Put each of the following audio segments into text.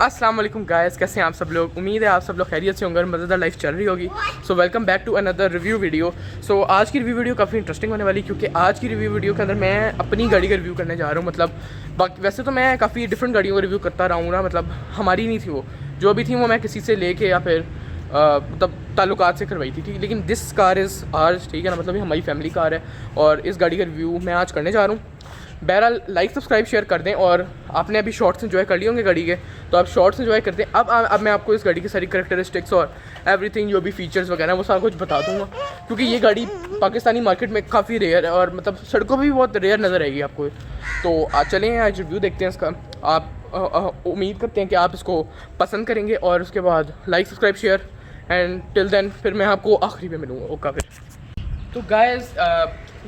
अस्सलाम वालेकुम गाइस, कैसे हैं आप सब लोग। उम्मीद है आप सब लोग खैरियत से होंगे और मज़ेदार लाइफ चल रही होगी। So welcome back to another review video. So आज की रिव्यू वीडियो काफ़ी इंटरेस्टिंग होने वाली, क्योंकि आज की रिव्यू वीडियो के अंदर मैं अपनी गाड़ी का रिव्यू करने जा रहा हूँ। मतलब बाकी वैसे तो मैं काफ़ी डिफरेंट गाड़ियों का रिव्यू करता रहा हूँ ना, मतलब हमारी नहीं थी वो, जो भी थी वो मैं किसी से लेके या फिर मतलब ताल्लुकात से करवाई थी, ठीक। लेकिन दिस कार इज़ आर्स, ठीक है ना, मतलब ये हमारी फैमिली कार है और इस गाड़ी का रिव्यू मैं आज करने जा रहा हूँ। बहरहाल लाइक सब्सक्राइब शेयर कर दें, और आपने अभी शॉर्ट्स इन्जॉय कर लिए होंगे गाड़ी के, तो आप शॉर्ट्स इन्जॉय करते हैं। अब मैं आपको इस गाड़ी की सारी करैक्टरिस्टिक्स और एवरीथिंग जो भी फीचर्स वगैरह वो सारा कुछ बता दूंगा, क्योंकि ये गाड़ी पाकिस्तानी मार्केट में काफ़ी रेयर है और मतलब सड़कों पर भी बहुत रेयर नज़र आएगी आपको। तो आज चलें आज रिव्यू देखते हैं इसका। आप उम्मीद करते हैं कि आप इसको पसंद करेंगे और उसके बाद like subscribe share and till then फिर मैं आपको आखिरी में मिलूँगा। ओके फिर तो गाइस,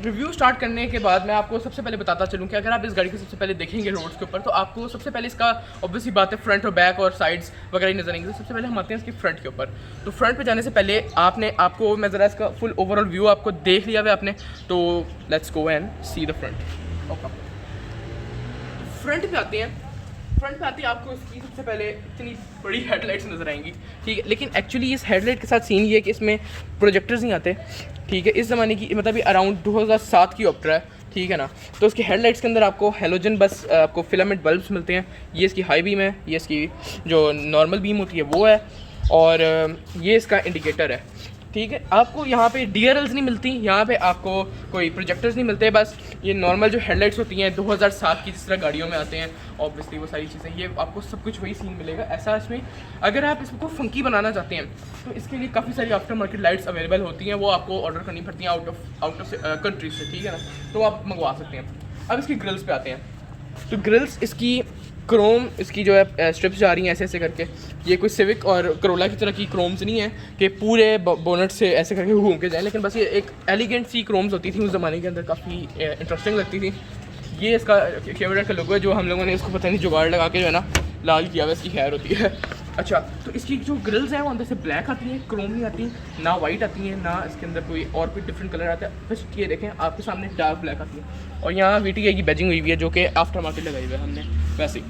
रिव्यू स्टार्ट करने के बाद मैं आपको सबसे पहले बताता चलूँ कि अगर आप इस गाड़ी को सबसे पहले देखेंगे रोड्स के ऊपर, तो आपको सबसे पहले इसका ऑब्वियसली बात है फ्रंट और बैक और साइड्स वगैरह नजर आएंगे। तो सबसे पहले हम आते हैं इसकी फ्रंट के ऊपर। तो फ्रंट पे जाने से पहले आपको मैं ज़रा इसका फुल ओवरऑल व्यू आपको देख लिया हुआ आपने, तो let's go and see the front. Okay, front पे आते हैं। फ्रंट पे आती है आपको इसकी सबसे पहले इतनी बड़ी हेडलाइट्स नज़र आएंगी, ठीक है। लेकिन एक्चुअली इस हेडलाइट के साथ सीन ये है कि इसमें प्रोजेक्टर्स नहीं आते, ठीक है। इस ज़माने की मतलब ये अराउंड 2007 की ऑप्ट्रा है, ठीक है ना। तो इसकी हेडलाइट्स के अंदर आपको हेलोजन बस आपको फिलामेंट बल्ब्स मिलते हैं। ये इसकी हाई बीम है, ये इसकी जो नॉर्मल बीम होती है वो है, और ये इसका इंडिकेटर है, ठीक है। आपको यहाँ पे DRLs नहीं मिलती, यहाँ पे आपको कोई प्रोजेक्टर्स नहीं मिलते, बस ये नॉर्मल जो हेडलाइट्स होती हैं 2007 की जिस तरह गाड़ियों में आते हैं, ऑब्वियसली वो सारी चीज़ें, ये आपको सब कुछ वही सीन मिलेगा ऐसा इसमें। अगर आप इसको फंकी बनाना चाहते हैं तो इसके लिए काफ़ी सारी आफ्टर मार्केट लाइट्स अवेलेबल होती हैं, वो आपको ऑर्डर करनी पड़ती हैं आउट ऑफ कंट्री से, ठीक है ना, तो आप मंगवा सकते हैं। अब इसकी ग्रिल्स पे आते हैं। तो ग्रिल्स इसकी क्रोम इसकी जो है स्ट्रिप्स जा रही हैं ऐसे ऐसे करके। ये कोई सिविक और करोला की तरह की क्रोम्स नहीं है कि पूरे बोनट से ऐसे करके घूम के जाए, लेकिन बस ये एक एलिगेंट सी क्रोम्स होती थी उस ज़माने के अंदर, काफ़ी इंटरेस्टिंग लगती थी। ये इसका फेवरेट का लोगो है, जो हम लोगों ने इसको पता नहीं जुगाड़ लगा के जो है ना लाल किया हुआ, इसकी खैर होती है। अच्छा, तो इसकी जो ग्रिल्स हैं वो अंदर से ब्लैक आती हैं, क्रोम नहीं आती, ना वाइट आती हैं, ना इसके अंदर कोई और कोई डिफरेंट कलर आता है। बस ये देखें आपके सामने डार्क ब्लैक आती है, और यहाँ VTA की बैजिंग हुई हुई है जो कि आफ्टर मार्केट लगाई हुई है हमने वैसे ही,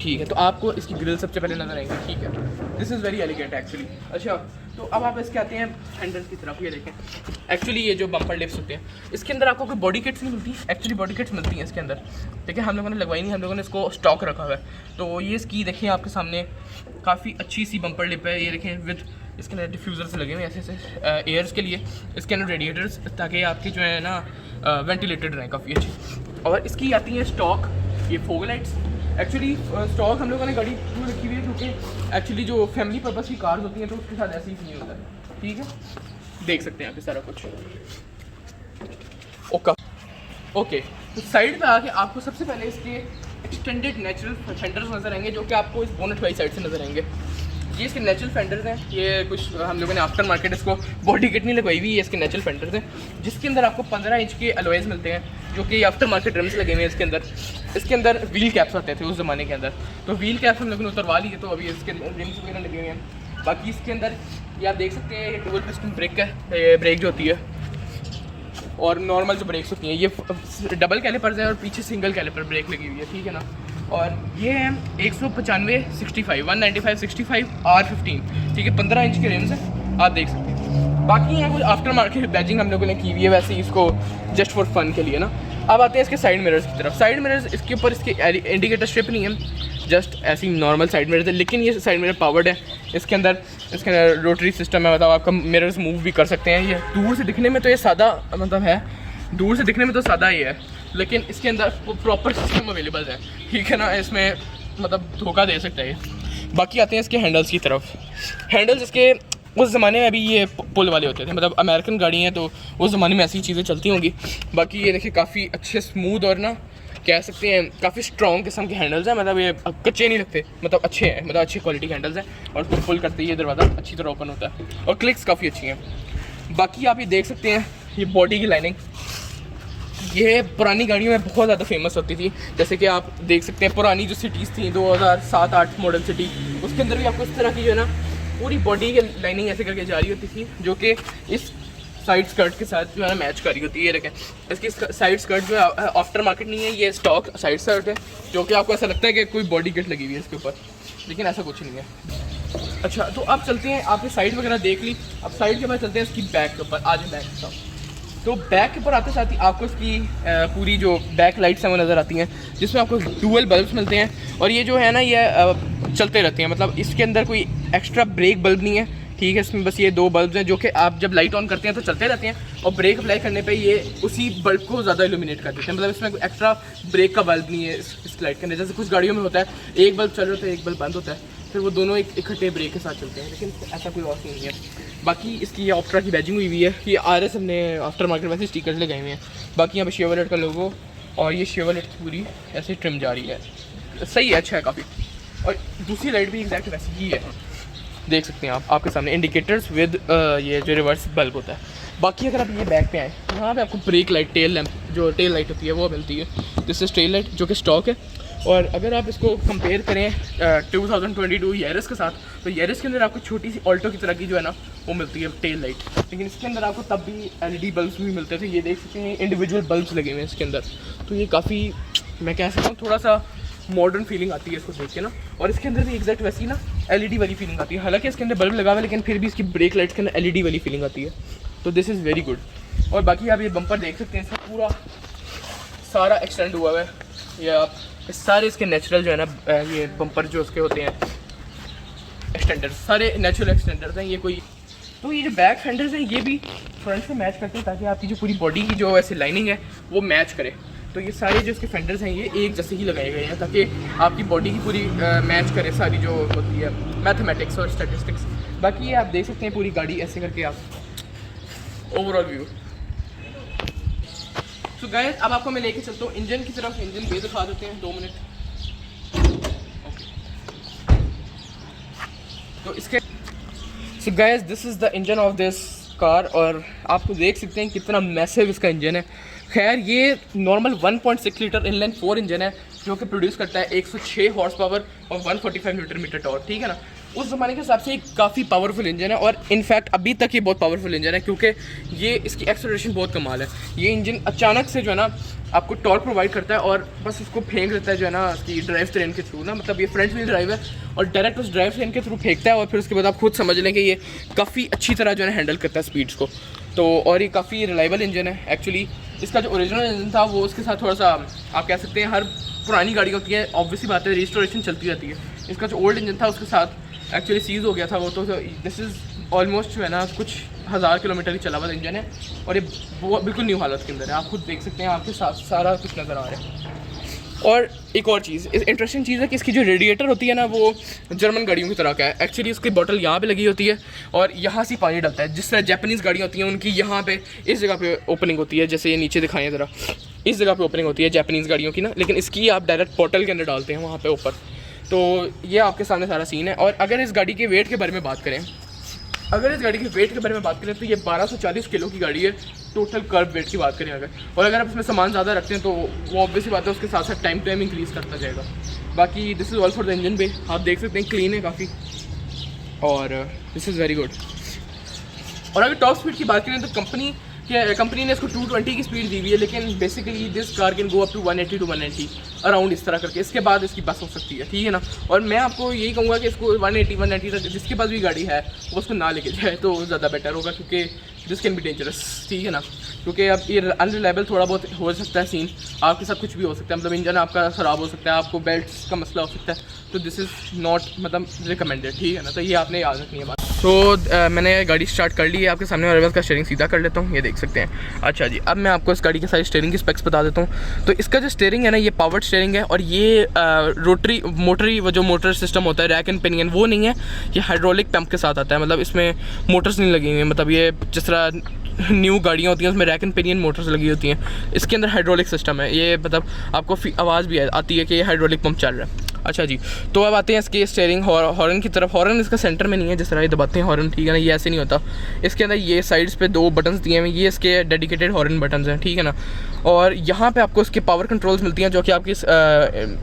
ठीक है। तो आपको इसकी ग्रिल सबसे पहले नजर आएंगे, ठीक है। This is very elegant actually. अच्छा, तो अब आप इसके आते हैं हैंडल्स की तरफ। ये देखें, एक्चुअली ये जो बम्पर लिप्स होते हैं इसके अंदर आपको कोई बॉडी किट्स नहीं मिलती, एक्चुअली बॉडी किट्स मिलती हैं इसके अंदर, ठीक है। हम लोगों ने लगवाई नहीं, हम लोगों ने इसको स्टॉक रखा हुआ है। तो ये इसकी देखिए आपके सामने काफ़ी अच्छी सी बम्पर लिप है, ये देखें विद इसके अंदर डिफ्यूज़र्स लगे हुए हैं ऐसे ऐसे एयर्स के लिए, इसके अंदर रेडिएटर्स, ताकि आपकी जो है ना वेंटिलेटेड रहें काफ़ी अच्छी। और इसकी आती है स्टॉक ये फोग लाइट्स। एक्चुअली स्टॉक हम लोगों ने गाड़ी क्यों रखी हुई है, क्योंकि एक्चुअली जो फैमिली पर्पस की कार्स होती हैं तो उसके साथ ऐसे ही नहीं होता है, ठीक है। देख सकते हैं आप सारा कुछ। ओके, तो साइड पे आके आपको सबसे पहले इसके एक्सटेंडेड नेचुरल फेंडर्स नजर आएंगे, जो कि आपको इस बोनट वाली साइड से नजर आएंगे। ये इसके नेचुरल फेंडर्स हैं, ये कुछ हम लोगों ने आफ्टर मार्केट इसको बॉडी किट नहीं लगवाई हुई, ये इसके नेचुरल फेंडर्स हैं, जिसके अंदर आपको 15 इंच के अलॉयज़ मिलते हैं, जो कि आफ्टर मार्केट ड्रम्स लगे हुए हैं इसके अंदर। इसके अंदर व्हील कैप्स आते थे उस ज़माने के अंदर, तो व्हील कैप्स हम लोगों ने उतरवा लिए, तो अभी इसके रिम्स वगैरह लगे हुए हैं। बाकी इसके अंदर ये आप देख सकते हैं, ये डबल पिस्टन ब्रेक है, ब्रेक जो होती है, और नॉर्मल जो ब्रेक्स होती हैं ये डबल कैलिपर्स हैं, और पीछे सिंगल कैलिपर ब्रेक लगी हुई है, ठीक है ना। और ये है 195/65 195/65 R15, ठीक है। 15 इंच के रिम्स हैं, आप देख सकते हैं। बाकी यहाँ कुछ आफ्टर मार्केट बैजिंग हम लोगों ने की हुई है वैसे ही इसको जस्ट फॉर फन के लिए ना। अब आते हैं इसके साइड मिरर्स की तरफ। साइड मिरर्स इसके ऊपर इसके इंडिकेटर स्ट्रिप नहीं है, जस्ट ऐसी नॉर्मल साइड मिरर्स है, लेकिन ये साइड मिरर पावर्ड है। इसके अंदर रोटरी सिस्टम है, मतलब आपका मिरर्स मूव भी कर सकते हैं। ये दूर से दिखने में तो ये सादा मतलब है, दूर से दिखने में तो सादा ही है, लेकिन इसके अंदर प्रॉपर सिस्टम अवेलेबल है, ठीक है ना। इसमें मतलब धोखा दे सकता है। बाकी आते हैं इसके हैंडल्स की तरफ। हैंडल्स इसके उस ज़माने में अभी ये पुल वाले होते थे, मतलब अमेरिकन गाड़ी हैं तो उस ज़माने में ऐसी चीज़ें चलती होंगी। बाकी ये देखिए काफ़ी अच्छे स्मूथ और ना कह सकते हैं काफ़ी स्ट्रॉन्ग किस्म के हैंडल्स हैं, मतलब ये कच्चे नहीं लगते, मतलब अच्छे हैं, मतलब अच्छी क्वालिटी के हैंडल्स हैं, और उसको पुल करते ही ये दरवाज़ा अच्छी तरह ओपन होता है, और क्लिक्स काफ़ी अच्छी हैं। बाकी आप ये देख सकते हैं ये बॉडी की लाइनिंग, ये पुरानी गाड़ियों में बहुत ज़्यादा फेमस होती थी। जैसे कि आप देख सकते हैं पुरानी जो सिटीज़ थी 2007-8 मॉडल सिटी, उसके अंदर भी आपको इस तरह की जो है ना पूरी बॉडी की लाइनिंग ऐसे करके जा रही होती थी, जो कि इस साइड स्कर्ट के साथ जो है ना मैच कर रही होती है। ये देखें, इसकी साइड स्कर्ट जो है आफ्टर मार्केट नहीं है, ये स्टॉक साइड स्कर्ट है, जो कि आपको ऐसा लगता है कि कोई बॉडी किट लगी हुई है इसके ऊपर। लेकिन ऐसा कुछ नहीं है। अच्छा तो आप चलते हैं, आपने साइड वगैरह देख ली, अब साइड के बाद चलते हैं इसकी बैक के ऊपर। आज बैक का तो बैक के ऊपर आते साथ ही आपको इसकी पूरी जो बैक लाइट्स हैं वो नज़र आती हैं, जिसमें आपको डुअल बल्ब्स मिलते हैं और ये जो है ना ये चलते रहते हैं, मतलब इसके अंदर कोई एक्स्ट्रा ब्रेक बल्ब नहीं है, ठीक है। इसमें बस ये 2 बल्ब्स हैं जो कि आप जब लाइट ऑन करते हैं तो चलते रहते हैं और ब्रेक अप्लाई करने पे ये उसी बल्ब को ज़्यादा इल्यूमिनेट कर देते हैं, मतलब इसमें कोई एक्स्ट्रा ब्रेक का बल्ब नहीं है इस लाइट के अंदर। जैसे कुछ गाड़ियों में होता है एक बल्ब चल रहा है एक बल्ब बंद होता है, फिर वो दोनों एक इकट्ठे ब्रेक के साथ चलते हैं, लेकिन ऐसा कोई और नहीं है। बाकी इसकी ये ऑप्ट्रा की बैजिंग हुई है, ये RS हमने आफ्टर मार्केट वैसे स्टिकर्स लगाए हुए हैं। बाकी यहाँ पे शेवरलेट का लोगो और ये शेवरलेट पूरी ऐसे ट्रिम जा रही है, सही है, अच्छा है काफ़ी। और दूसरी लाइट भी एग्जैक्ट वैसी ही है, देख सकते हैं आप, आपके सामने इंडिकेटर्स विद ये जो रिवर्स बल्ब होता है। बाकी अगर आप ये बैक पे आए यहाँ पे आपको ब्रेक लाइट, टेल लैंप जो टेल लाइट होती है वो मिलती है, दिस इज टेल लाइट जो कि स्टॉक है। और अगर आप इसको कंपेयर करें 2022 यारिस के साथ, तो यारिस के अंदर आपको छोटी सी ऑल्टो की तरह की जो है ना वो मिलती है टेल लाइट, लेकिन इसके अंदर आपको तब भी LED बल्ब्स भी मिलते थे। ये देख सकते हैं इंडिविजुअल बल्ब्स लगे हुए हैं इसके अंदर, तो ये काफ़ी, मैं कह सकता हूँ थोड़ा सा मॉडर्न फीलिंग आती है इसको देख के ना। और इसके अंदर भी एग्जैक्ट वैसी ना LED वाली फीलिंग आती है, हालांकि इसके अंदर बल्ब लगा हुआ है लेकिन फिर भी इसकी ब्रेक लाइट्स के अंदर LED वाली फीलिंग आती है, तो दिस इज़ वेरी गुड। और बाकी आप ये बम्पर देख सकते हैं, इसका पूरा सारा एक्सटेंड हुआ है, ये आप सारे इसके नेचुरल जो है ना ये बम्पर जो उसके होते हैं एक्सटेंडर्स, सारे नेचुरल एक्सटेंडर्स हैं ये कोई। तो ये जो बैक फेंडर्स हैं ये भी फ्रंट से मैच करते हैं ताकि आपकी जो पूरी बॉडी की जो ऐसे लाइनिंग है वो मैच करे। तो ये सारे जो इसके फेंडर्स हैं ये एक जैसे ही लगाए गए हैं ताकि आपकी बॉडी की पूरी मैच करे सारी जो होती है मैथमेटिक्स और स्टैटिस्टिक्स। बाकी ये आप देख सकते हैं पूरी गाड़ी ऐसे करके आप ओवरऑल व्यू। तो गाइस अब आपको मैं लेके चलता हूँ इंजन की तरफ, इंजन भी दिखा देते हैं 2 मिनट। तो इसके so guys this is the engine of this car और आपको देख सकते हैं कितना मैसिव इसका इंजन है। खैर ये नॉर्मल 1.6 लीटर इनलाइन 4 इंजन है जो कि प्रोड्यूस करता है 106 हॉर्स पावर और 145 न्यूटन मीटर टॉर्क, ठीक है ना। उस ज़माने के हिसाब से एक काफ़ी पावरफुल इंजन है और इनफैक्ट अभी तक ये बहुत पावरफुल इंजन है क्योंकि ये इसकी एक्सेलरेशन बहुत कमाल है। ये इंजन अचानक से जो है ना आपको टॉर्क प्रोवाइड करता है और बस उसको फेंक देता है जो है ना उसकी ड्राइव ट्रेन के थ्रू ना, मतलब ये फ्रंट व्हील ड्राइव है और डायरेक्ट उस ड्राइव ट्रेन के थ्रू फेंकता है और फिर उसके बाद आप खुद समझ लें कि ये काफ़ी अच्छी तरह जो है ना हैंडल करता है स्पीड्स को। तो और ये काफ़ी रिलायबल इंजन है एक्चुअली। इसका जो ओरिजिनल इंजन था वो उसके साथ थोड़ा सा आप कह सकते हैं, हर पुरानी गाड़ी होती है ऑब्वियसली बात है रिस्टोरेशन चलती रहती है। इसका जो ओल्ड इंजन था उसके साथ एक्चुअली सीज हो गया था वो, तो दिस इज़ ऑलमोस्ट जो है ना कुछ 1000 किलोमीटर ही चला हुआ इंजन है और ये बिल्कुल न्यू हालत के अंदर है। आप खुद देख सकते हैं, आपके साथ सारा कुछ नज़र आ रहा है। और एक और चीज़ इंटरेस्टिंग चीज़ है कि इसकी जो रेडिएटर होती है ना वो जर्मन गाड़ियों की तरह का है। एक्चुअली उसकी बॉटल यहाँ पे लगी होती है और यहाँ से पानी डलता है, जिस तरह जापानीज़ गाड़ियाँ होती हैं उनकी यहाँ पे इस जगह पे ओपनिंग होती है, जैसे ये नीचे दिखाएं ज़रा, इस जगह पे ओपनिंग होती है जापानीज़ गाड़ियों की ना, लेकिन इसकी आप डायरेक्ट बॉटल के अंदर डालते हैं वहाँ पर ऊपर। तो ये आपके सामने सारा सीन है। और अगर इस गाड़ी के वेट के बारे में बात करें, तो ये 1240 किलो की गाड़ी है टोटल कर्व वेट की बात करें अगर, और अगर आप इसमें सामान ज़्यादा रखते हैं तो वो ऑब्वियसली बात है उसके साथ साथ टाइम टू टाइम इंक्रीज़ करता जाएगा। बाकी this is all for the engine bay, आप देख सकते हैं क्लीन है काफ़ी और दिस इज़ वेरी गुड। और अगर टॉप स्पीड की बात करें तो कंपनी ने इसको 220 की स्पीड दी हुई है, लेकिन basically this car can go up to 180 to 190 around इस तरह करके, इसके बाद इसकी बस हो सकती है, ठीक है ना। और मैं आपको यही कहूँगा कि इसको 180 तक जिसके पास भी गाड़ी है वो उसको ना लेके जाए तो ज़्यादा बेटर होगा, क्योंकि दिस कैन बी डेंजरस, ठीक है ना। क्योंकि अब ये अनरिलायबल थोड़ा बहुत हो सकता है सीन, आपके साथ कुछ भी हो सकता है, मतलब इंजन आपका ख़राब हो सकता है, आपको बेल्ट का मसला हो सकता है, तो दिस इज़ नॉट मतलब रिकमेंडेड, ठीक है ना। तो ये आपने याद रखनी है बात। तो मैंने गाड़ी स्टार्ट कर ली है आपके सामने और इसका स्टीयरिंग सीधा कर लेता हूँ, ये देख सकते हैं। अच्छा जी, अब मैं आपको इस गाड़ी के सारी स्टीयरिंग की स्पेक्स बता देता हूँ। तो इसका जो स्टीयरिंग है ना ये पावर्ड स्टीयरिंग है और ये रोटरी मोटरी वो जो मोटर सिस्टम होता है रैक एंड पिनियन वो नहीं है, ये हाइड्रोलिक पंप के साथ आता है, मतलब इसमें मोटर्स नहीं लगी हुई हैं, मतलब ये जिस तरह न्यू गाड़ियाँ होती हैं उसमें रैक एंड पिनियन मोटर्स लगी होती हैं, इसके अंदर हाइड्रोलिक सिस्टम है। ये मतलब आपको आवाज़ भी आती है कि ये हाइड्रोलिक पंप चल रहा है। अच्छा जी, तो अब आते हैं इसके स्टीयरिंग हॉर्न की तरफ। हॉर्न इसका सेंटर में नहीं है, जिस तरह ये दबाते हैं हॉर्न, ठीक है ना, ये ऐसे नहीं होता। इसके अंदर ये साइड्स पे 2 बटन्स दिए हैं, ये इसके डेडिकेटेड हॉर्न बटन्स हैं, ठीक है ना। और यहाँ पे आपको इसके पावर कंट्रोल्स मिलती हैं जो कि आपकी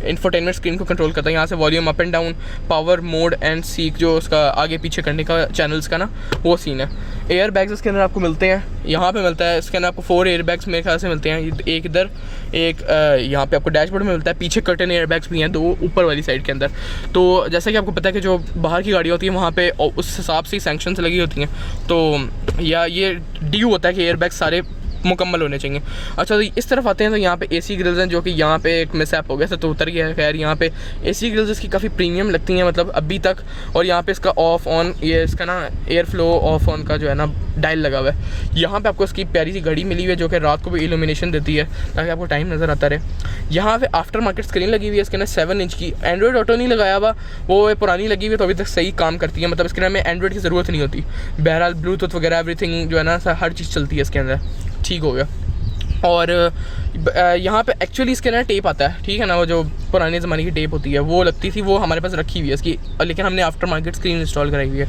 इंफोटेनमेंट स्क्रीन को कंट्रोल करता है। यहाँ से volume up and down, power mode and seek जो उसका आगे पीछे करने का चैनल्स का ना वो सीन है। एयर बैग्स इसके अंदर आपको मिलते हैं, यहाँ पे मिलता है इसके अंदर आपको 4 एयर बैग्स मेरे ख्याल से मिलते हैं, एक इधर एक यहाँ पे आपको डैशबोर्ड में मिलता है, पीछे कर्टन एयर बैग्स भी हैं 2 ऊपर वाली साइड के अंदर। तो जैसा कि आपको पता है कि जो बाहर की गाड़ियाँ होती हैं वहाँ पे उस हिसाब से सैंक्शंस लगी होती हैं, तो या ये ड्यू होता है कि एयरबैग सारे मुकम्मल होने चाहिए। अच्छा, तो इस तरफ आते हैं तो यहाँ पे एसी ग्रिल्स हैं, जो कि यहाँ पे एक मिसहैप हो गया तो उतर गया है। खैर यहाँ पे एसी ग्रिल्स इसकी काफ़ी प्रीमियम लगती हैं मतलब अभी तक। और यहाँ पे इसका ऑफ ऑन, ये इसका ना एयर फ्लो ऑफ ऑन का जो है ना डायल लगा हुआ है। यहाँ पे आपको इसकी प्यारी सी घड़ी मिली हुई है जो कि रात को भी इल्यूमिनेशन देती है ताकि आपको टाइम नज़र आता रहे। यहाँ पे आफ्टर मार्केट स्क्रीन लगी हुई है इसके अंदर 7 इंच की। एंड्रॉयड ऑटो नहीं लगाया हुआ, वो पुरानी लगी हुई है तो अभी तक सही काम करती है, मतलब इसके अंदर में एंड्रॉयड की ज़रूरत नहीं होती। बहरहाल ब्लूटूथ वगैरह एवरीथिंग जो है ना हर चीज़ चलती है इसके अंदर, ठीक हो गया। और यहाँ पे एक्चुअली इसके अंदर टेप आता है, ठीक है ना, वो जो पुराने ज़माने की टेप होती है वो लगती थी, वो हमारे पास रखी हुई है इसकी, लेकिन हमने आफ्टर मार्केट स्क्रीन इंस्टॉल कराई हुई है।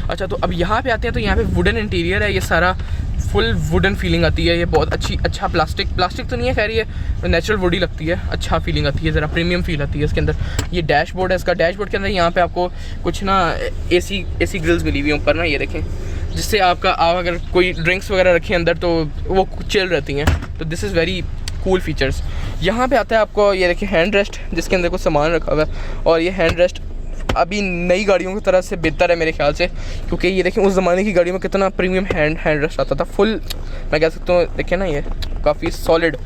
अच्छा, तो अब यहाँ पे आते हैं तो यहाँ पे वुडन इंटीरियर है, ये सारा फुल वुडन फीलिंग आती है। ये बहुत अच्छा प्लास्टिक तो नहीं है, खैर ये नेचुरल वुड ही लगती है, अच्छा फीलिंग आती है, ज़रा प्रीमियम फील आती है इसके अंदर। ये डैशबोर्ड है इसका, डैशबोर्ड के अंदर यहाँ पे आपको कुछ ना एसी ग्रिल्स मिली हुई हैं ऊपर ना, ये देखें, जिससे आप अगर कोई ड्रिंक्स वगैरह रखें अंदर तो वो चिल रहती हैं। तो this is very cool features. यहाँ पे आता है आपको ये देखिए हैंड रेस्ट, जिसके अंदर कुछ सामान रखा हुआ है। और ये हैंड रेस्ट अभी नई गाड़ियों की तरह से बेहतर है मेरे ख्याल से, क्योंकि ये देखें उस ज़माने की गाड़ियों में कितना प्रीमियम हैंड रेस्ट आता था, फुल मैं कह सकता हूँ। देखें ना ये काफ़ी सॉलिड।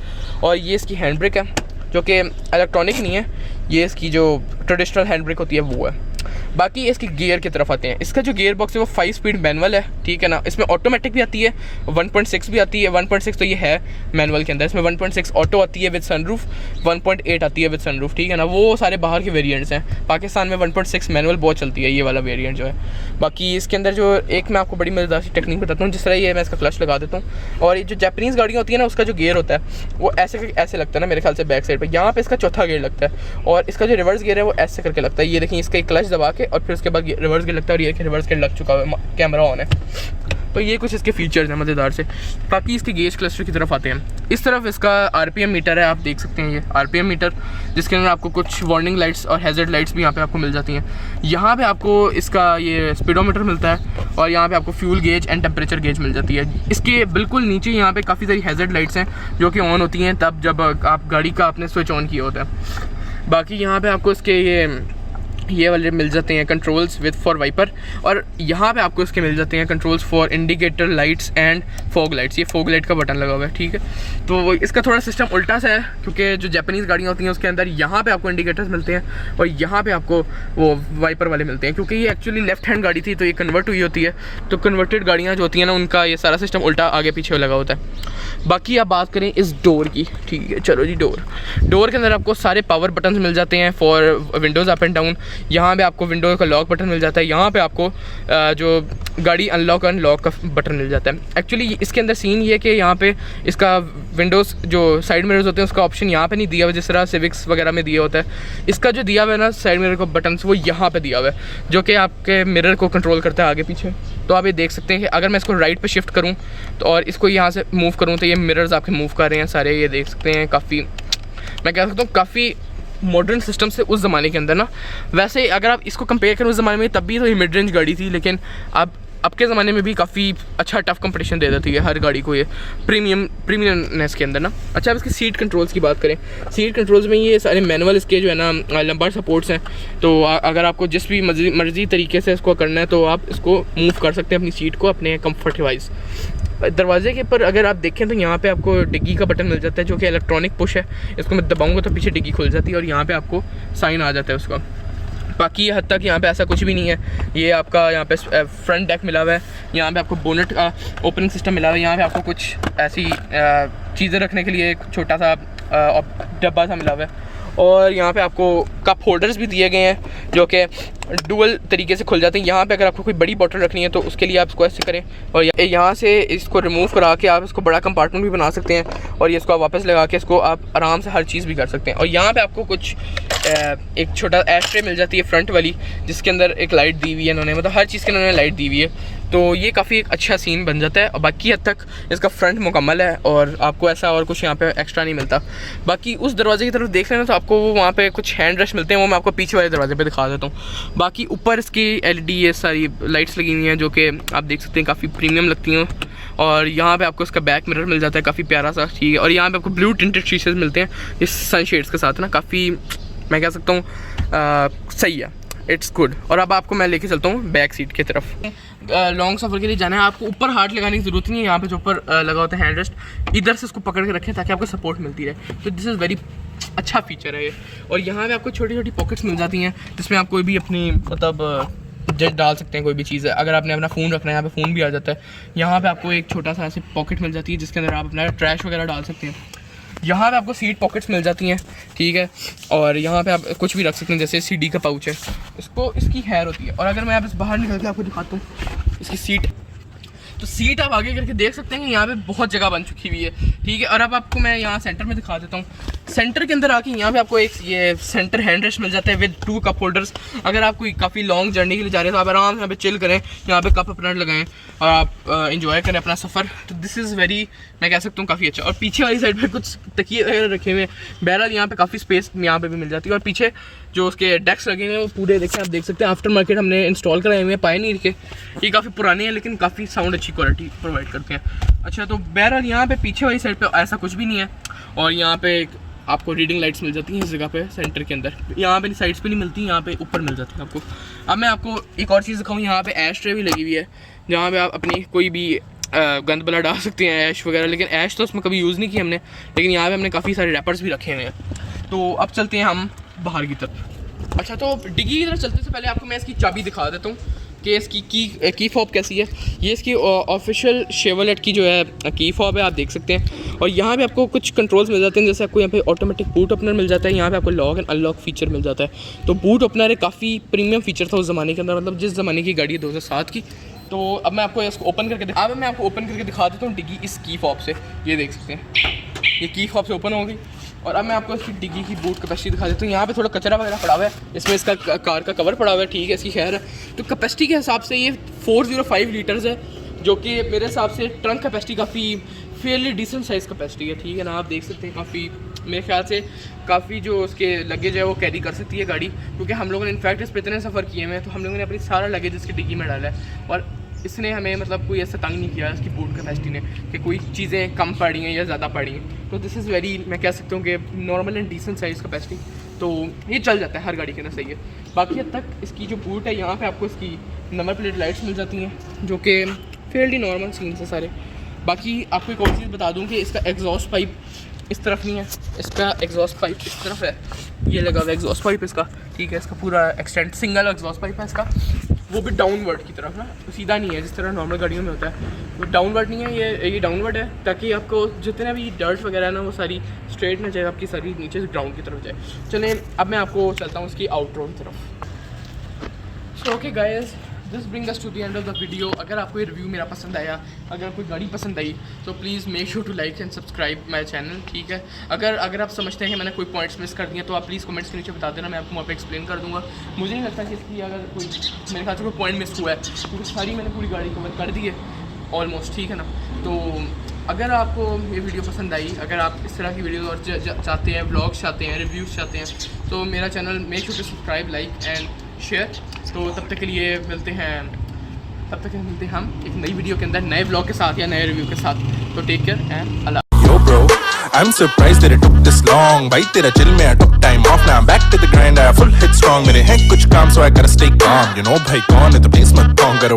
और ये इसकी हैंड ब्रेक है जो कि इलेक्ट्रॉनिक नहीं है, ये इसकी जो ट्रेडिशनल हैंड ब्रेक होती है वो है। बाकी इसकी गियर की तरफ आते हैं। इसका जो गियर बॉक्स है वो 5 स्पीड मैनुअल है, ठीक है ना। इसमें ऑटोमेटिक भी आती है, 1.6 भी आती है। 1.6 तो ये है मैनुअल के अंदर, इसमें 1.6 ऑटो आती है विद सनरूफ, 1.8 आती है विद सनरूफ, ठीक है ना। वो सारे बाहर के वेरिएंट्स हैं। पाकिस्तान में 1.6 मैनुअल बहुत चलती है, ये वाला वेरिएंट जो है। बाकी इसके अंदर जो एक मैं आपको बड़ी मज़ेदार सी टेक्निक बताता हूँ, जिस तरह ये मैं इसका क्लच लगा देता हूँ और ये जो जापानीज़ गाड़ियाँ होती है ना, उसका जो गियर होता है वो ऐसे लगता है ना मेरे ख्याल से बैक साइड पर। यहाँ पर इसका चौथा गियर लगता है और इसका जो रिवर्स गियर है वो ऐसे करके लगता है। ये देखिए, इसका क्लच दबा के और फिर उसके बाद रिवर्स गियर लगता है और ये रिवर्स गियर लग चुका है, कैमरा ऑन है। तो ये कुछ इसके फीचर्स हैं मज़ेदार से। बाकी इसके गेज क्लस्टर की तरफ आते हैं। इस तरफ इसका आरपीएम मीटर है, आप देख सकते हैं ये आरपीएम मीटर, जिसके अंदर आपको कुछ वार्निंग लाइट्स और हैज़र्ड लाइट्स भी यहाँ पे आपको मिल जाती हैं। यहाँ पे आपको इसका ये स्पीडोमीटर मिलता है और यहाँ पे आपको fuel gauge and temperature gauge मिल जाती है। इसके बिल्कुल नीचे यहाँ पे काफ़ी सारी हैज़र्ड लाइट्स हैं जो कि ऑन होती हैं तब जब आप गाड़ी का आपने स्विच ऑन किया होता है। बाकी यहाँ पर आपको इसके ये वाले मिल जाते हैं कंट्रोल्स विद फॉर वाइपर, और यहाँ पे आपको इसके मिल जाते हैं controls for indicator lights and fog lights. ये फॉग लाइट का बटन लगा हुआ है, ठीक है। तो इसका थोड़ा सिस्टम उल्टा सा है, क्योंकि जो जापानीज़ गाड़ियाँ होती हैं उसके अंदर यहाँ पे आपको इंडिकेटर्स मिलते हैं और यहाँ पे आपको वो वाइपर वाले मिलते हैं। क्योंकि ये एक्चुअली लेफ्ट हैंड गाड़ी थी तो ये कन्वर्ट हुई होती है, तो कन्वर्टेड गाड़ियाँ जो होती हैं ना उनका ये सारा सिस्टम उल्टा आगे पीछे लगा होता है। बाकी आप बात करें इस डोर की, ठीक है, चलो जी। डोर के अंदर आपको सारे पावर बटन मिल जाते हैं for Windows up and down. यहाँ पे आपको विंडो का लॉक बटन मिल जाता है, यहाँ पे आपको जो गाड़ी अनलॉक अनलॉक का बटन मिल जाता है। एक्चुअली इसके अंदर सीन ये है कि यहाँ पे इसका विंडोज़ जो साइड मिरर्स होते हैं उसका ऑप्शन यहाँ पे नहीं दिया हुआ जिस तरह सिविक्स वगैरह में दिया होता है। इसका जो दिया हुआ है ना साइड मिरर का बटन, वो यहाँ पे दिया हुआ है जो कि आपके मिरर को कंट्रोल करता है आगे पीछे। तो आप ये देख सकते हैं कि अगर मैं इसको राइट पे शिफ्ट करूँ तो और इसको यहाँ से मूव करूँ तो ये मिरर्स आपके मूव कर रहे हैं सारे, ये देख सकते हैं। काफ़ी मैं कह सकता हूँ काफ़ी मॉडर्न सिस्टम से उस ज़माने के अंदर ना। वैसे अगर आप इसको कंपेयर करें उस ज़माने में, तब भी तो ये मिड रेंज गाड़ी थी, लेकिन अब के ज़माने में भी काफ़ी अच्छा टफ कंपटीशन दे देती है हर गाड़ी को ये प्रीमियमनेस के अंदर ना। अच्छा, अब इसके सीट कंट्रोल्स की बात करें। सीट कंट्रोल्स में ये सारे मैनुअल इसके जो है ना लंबार सपोर्ट्स हैं, तो अगर आपको जिस भी मर्जी तरीके से इसको करना है तो आप इसको मूव कर सकते हैं अपनी सीट को अपने कम्फर्ट वाइज। दरवाजे के पर अगर आप देखें तो यहाँ पे आपको डिग्गी का बटन मिल जाता है जो कि इलेक्ट्रॉनिक पुश है। इसको मैं दबाऊंगा तो पीछे डिग्गी खुल जाती है और यहाँ पे आपको साइन आ जाता है उसका। बाकी हद तक यहाँ पे ऐसा कुछ भी नहीं है। ये आपका यहाँ पे फ्रंट डेक मिला हुआ है, यहाँ पे आपको बोनेट का ओपनिंग सिस्टम मिला हुआ है, यहाँ पे आपको कुछ ऐसी चीज़ें रखने के लिए एक छोटा सा डब्बा सा मिला हुआ है, और यहाँ पे आपको कप होल्डर्स भी दिए गए हैं जो कि डुअल तरीके से खुल जाते हैं। यहाँ पे अगर आपको कोई बड़ी बोतल रखनी है तो उसके लिए आप इसको ऐसे करें और यहाँ से इसको रिमूव करा के आप इसको बड़ा कंपार्टमेंट भी बना सकते हैं और ये इसको आप वापस लगा के इसको आप आराम से हर चीज़ भी कर सकते हैं। और यहाँ पे आपको कुछ एक छोटा एश ट्रे मिल जाती है फ्रंट वाली, जिसके अंदर एक लाइट दी हुई है इन्होंने, मतलब हर चीज़ के इन्होंने लाइट दी हुई है। तो ये काफ़ी एक अच्छा सीन बन जाता है और बाकी हद तक इसका फ्रंट मुकम्मल है और आपको ऐसा और कुछ यहाँ पे एक्स्ट्रा नहीं मिलता। बाकी उस दरवाजे की तरफ देख लेना तो आपको वहाँ पे कुछ हैंड रेस्ट मिलते हैं, वो मैं आपको पीछे वाले दरवाजे पे दिखा देता हूँ। बाकी ऊपर इसकी LED ये सारी लाइट्स लगी हुई हैं जो कि आप देख सकते हैं काफ़ी प्रीमियम लगती हैं। और यहाँ पे आपको इसका बैक मिरर मिल जाता है काफ़ी प्यारा सा, ठीक है। और यहाँ पे आपको ब्लू टिंटेड शीशेस मिलते हैं इस सनशेड्स के साथ ना, काफ़ी मैं कह सकता हूँ सही है, इट्स गुड। और अब आपको मैं लेके चलता हूँ बैक सीट की तरफ। लॉन्ग सफ़र के लिए जाना है आपको, ऊपर हाथ लगाने की ज़रूरत नहीं है। यहाँ पे जो ऊपर लगा होता है हैंड रेस्ट, इधर से उसको पकड़ के रखें ताकि आपको सपोर्ट मिलती रहे। तो दिस इज़ वेरी अच्छा फीचर है ये। और यहाँ पे आपको छोटी छोटी पॉकेट्स मिल जाती हैं जिसमें आप कोई भी अपनी मतलब डाल सकते हैं कोई भी चीज़ है। अगर आपने अपना फ़ोन रखना है, यहाँ पे फ़ोन भी आ जाता है। यहाँ पे आपको एक छोटा सा ऐसे पॉकेट मिल जाती है जिसके अंदर आप अपना ट्रैश वगैरह डाल सकते हैं। यहाँ पे आपको सीट पॉकेट्स मिल जाती हैं, ठीक है। और यहाँ पे आप कुछ भी रख सकते हैं, जैसे सीडी का पाउच है, इसको इसकी हैर होती है। और अगर मैं आप बाहर निकल के आपको दिखाता हूँ इसकी सीट, तो सीट आप आगे करके देख सकते हैं कि यहाँ पे बहुत जगह बन चुकी हुई है, ठीक है। और अब आपको मैं यहाँ सेंटर में दिखा देता हूँ। सेंटर के अंदर आके यहाँ पे आपको एक ये सेंटर हैंड रेस्ट मिल जाता है विद 2 कप होल्डर्स। अगर आप कोई काफ़ी लॉन्ग जर्नी के लिए जा रहे हैं तो आप आराम से यहाँ पे चिल करें, यहाँ पे कप अपना लगाएं और आप इंजॉय करें अपना सफ़र। तो दिस इज़ वेरी, मैं कह सकता हूँ काफ़ी अच्छा। और पीछे वाली साइड पर कुछ तकिए वगैरह रखे हुए हैं, बहरहाल यहाँ पे काफ़ी स्पेस यहाँ पे भी मिल जाती है। और पीछे जो उसके डेस्क लगे हैं वो पूरे देखें, आप देख सकते हैं आफ्टर मार्केट हमने इंस्टॉल कराए हुए हैं, पायनियर के। ये काफ़ी पुराने हैं लेकिन काफ़ी साउंड अच्छी क्वालिटी प्रोवाइड करते हैं। अच्छा, तो बहरहाल यहाँ पे पीछे वाली साइड पे ऐसा कुछ भी नहीं है। और यहाँ पे आपको रीडिंग लाइट्स मिल जाती हैं इस जगह पे सेंटर के अंदर। यहाँ पे साइड्स पे नहीं मिलती, यहाँ पे ऊपर मिल जाती है आपको। अब मैं आपको एक और चीज़ दिखाऊँ, यहाँ पे ऐश ट्रे भी लगी हुई है जहाँ पे आप अपनी कोई भी गंद बला डाल सकते हैं, ऐश वगैरह। लेकिन ऐश तो उसमें कभी यूज़ नहीं की हमने, लेकिन यहाँ पे हमने काफ़ी सारे रैपर्स भी रखे हुए हैं। तो अब चलते हैं हम बाहर की तरफ। अच्छा, तो डिग्गी की तरफ चलते से पहले आपको मैं इसकी चाबी दिखा देता हूँ कि इसकी की फॉब कैसी है। ये इसकी ऑफिशियल शेवलेट की जो है की फॉब है, आप देख सकते हैं। और यहाँ पे आपको कुछ कंट्रोल्स मिल जाते हैं, जैसे आपको यहाँ पे ऑटोमेटिक बूट ओपनर मिल जाता है, यहाँ पे आपको लॉक एंड अनलॉक फीचर मिल जाता है। तो बूट ओपनर एक काफ़ी प्रीमियम फीचर था उस ज़माने के अंदर, मतलब जिस ज़माने की गाड़ी है 2007 की। तो अब मैं आपको इसको ओपन करके दिखा देता हूँ डिग्गी इस की फॉब से। ये देख सकते हैं, ये की फॉब से ओपन हो गई। और अब मैं आपको इसकी डिग्गी की बूट कैपेसिटी दिखा देता हूँ। यहाँ पे थोड़ा कचरा वगैरह पड़ा हुआ है, इसमें इसका कार का कवर पड़ा हुआ है, ठीक है, इसकी खैर है। तो कैपेसिटी के हिसाब से ये 405 लीटर्स है, जो कि मेरे हिसाब से ट्रंक कैपेसिटी काफ़ी फेयरली डिसेंट साइज़ कैपेसिटी है, ठीक है ना। आप देख सकते हैं काफ़ी, मेरे ख्याल से काफ़ी जो उसके लगेज है वो कैरी कर सकती है गाड़ी, क्योंकि हम लोगों ने इनफैक्ट इस पर इतने सफ़र किए हैं तो हम लोगों ने अपनी सारा लगेज इसकी डिग्गी में डाला है। और इसने हमें मतलब कोई ऐसा तंग नहीं किया इसकी बूट कैपेसिटी ने कि कोई चीज़ें कम पड़ी हैं या ज़्यादा पड़ी हैं। तो दिस इज़ वेरी, मैं कह सकता हूँ कि normal and decent size capacity. तो ये चल जाता है हर गाड़ी के अंदर, सही है। बाकी हद तक इसकी जो बूट है, यहाँ पे आपको इसकी नंबर प्लेट लाइट्स मिल जाती हैं जो कि फेयरली नॉर्मल सीन से सारे। बाकी आपको एक और चीज़ बता दूँ कि इसका एग्जॉस्ट पाइप इस तरफ नहीं है, इसका एग्जॉस्ट पाइप इस तरफ है, ये लगा हुआ है एग्जॉस्ट पाइप इसका, ठीक है। इसका पूरा एक्सटेंड सिंगल एग्जॉस्ट पाइप है इसका, वो भी डाउनवर्ड की तरफ ना, सीधा नहीं है जिस तरह नॉर्मल गाड़ियों में होता है। वो डाउनवर्ड नहीं है, ये डाउनवर्ड है, ताकि आपको जितने भी डर्ट वगैरह है ना वो सारी स्ट्रेट ना जाए, आपकी सारी नीचे से ग्राउंड की तरफ जाए। चलें अब मैं आपको चलता हूँ उसकी आउटरोड की तरफ। So okay guys, this bring us to the end of the video. अगर आपको ये रिव्यू मेरा पसंद आया, अगर कोई गाड़ी पसंद आई, तो please make sure to like and subscribe my channel, ठीक है। अगर आप समझते हैं कि मैंने कोई पॉइंट्स मिस कर दिए तो आप प्लीज़ कमेंट्स के नीचे बता देना, मैं आपको वहाँ पे एक्सप्लेन कर दूँगा। मुझे नहीं लगता कि इसकी अगर कोई मेरे ख्याल से कोई पॉइंट मिस हुआ है, क्योंकि सारी मैंने पूरी गाड़ी कवर कर दी है ऑलमोस्ट, ठीक है ना। तो अगर आपको ये वीडियो पसंद आई, अगर आप इस तरह की वीडियो और चाहते हैं, व्लॉग्स चाहते हैं, रिव्यूज़ चाहते हैं, तो मेरा channel make sure to subscribe, like and share. तो तब तक के लिए मिलते हैं हम एक नई वीडियो के अंदर, नए व्लॉग के साथ या नए रिव्यू के साथ। तो take care and Allah. Yo bro, I'm surprised that it took this long. भाई तेरा chill में I took time off, now I'm back to the grind, I full hit strong. मेरे हैं कुछ काम so I gotta stay calm, you know भाई कौन है तो please मत कौन करो।